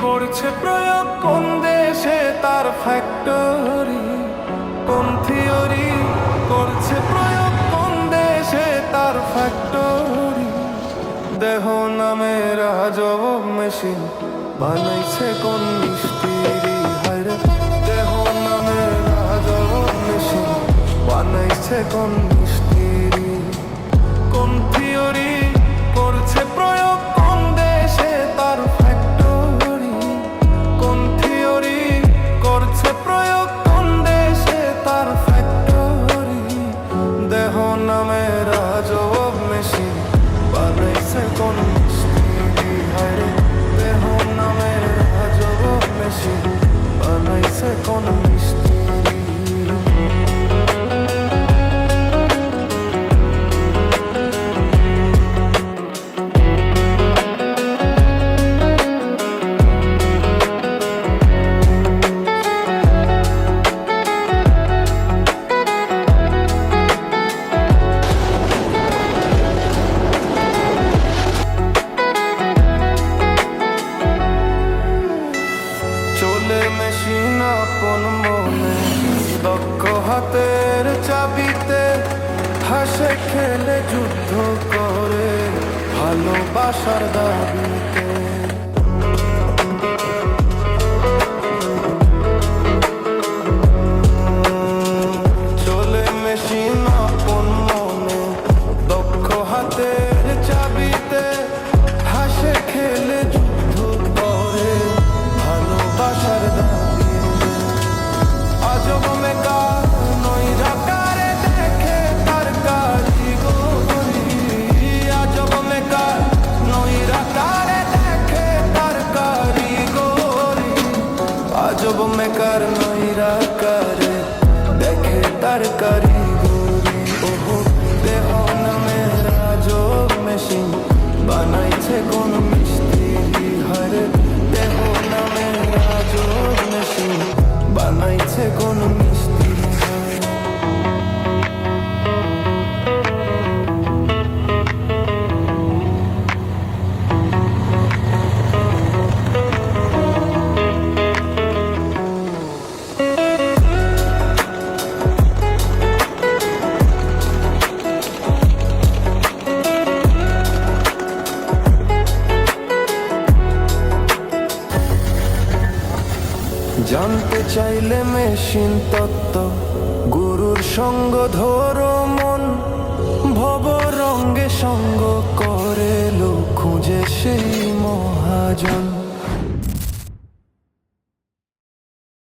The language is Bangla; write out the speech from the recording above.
করছে প্রয়োগ কোন দেশে তার ফ্যাক্টরি, কোন থিওরি করছে প্রয়োগ কোন দেশে তার ফ্যাক্টরি। দেহ নামের আজব মেশিন বানাইছে কোন মিস্ত্রি, হায়রে দেহ নামের আজব মেশিন বানাইছে কোন মিস্ত্রি। কোন থিওরি করছে প্রয়োগ কোন দেশে তার ফ্যাক্টরি, কোন থিওরি করছে প্রয়োগ কোন দেশে তার ফ্যাক্টরি। দেহ নামের আজব মেশিন বানাইছে কোন মিস্ত্রি, হায়রে দেহ নামের আজব মেশিন বানাইছে কোন মিস্ত্রি। মেশিন আপন মনে দক্ষ হাতের চাবিতে হাসে খেলে যুদ্ধ করে ভালোবাসার দাবিতে। চলে মেশিন আপন মনে দক্ষ হাতের চাবিতে হাসে খেলে যুদ্ধ করে ভালোবাসার দাবি। আজব মেকার নৈরাকারে দেখে তার কারিগরি, আজব মেকার নৈরাকারে দেখে তার কারিগরি। আজব মেকার নৈরাকারে দেখে তার কারিগরি। ওহো দেহ নামের আজব মেশিন বানাইছে কোন মিস্ত্রি, হারে দেহ নামের আজব মেশিন বানাইছে কোন মিস্ত্রি। জানতে চাইলে মেশিন তত্ত্ব গুরুর সঙ্গ ধরো মন, ভব রঙ্গে সঙ্গ করে লোক খুঁজে সেই মহাজন।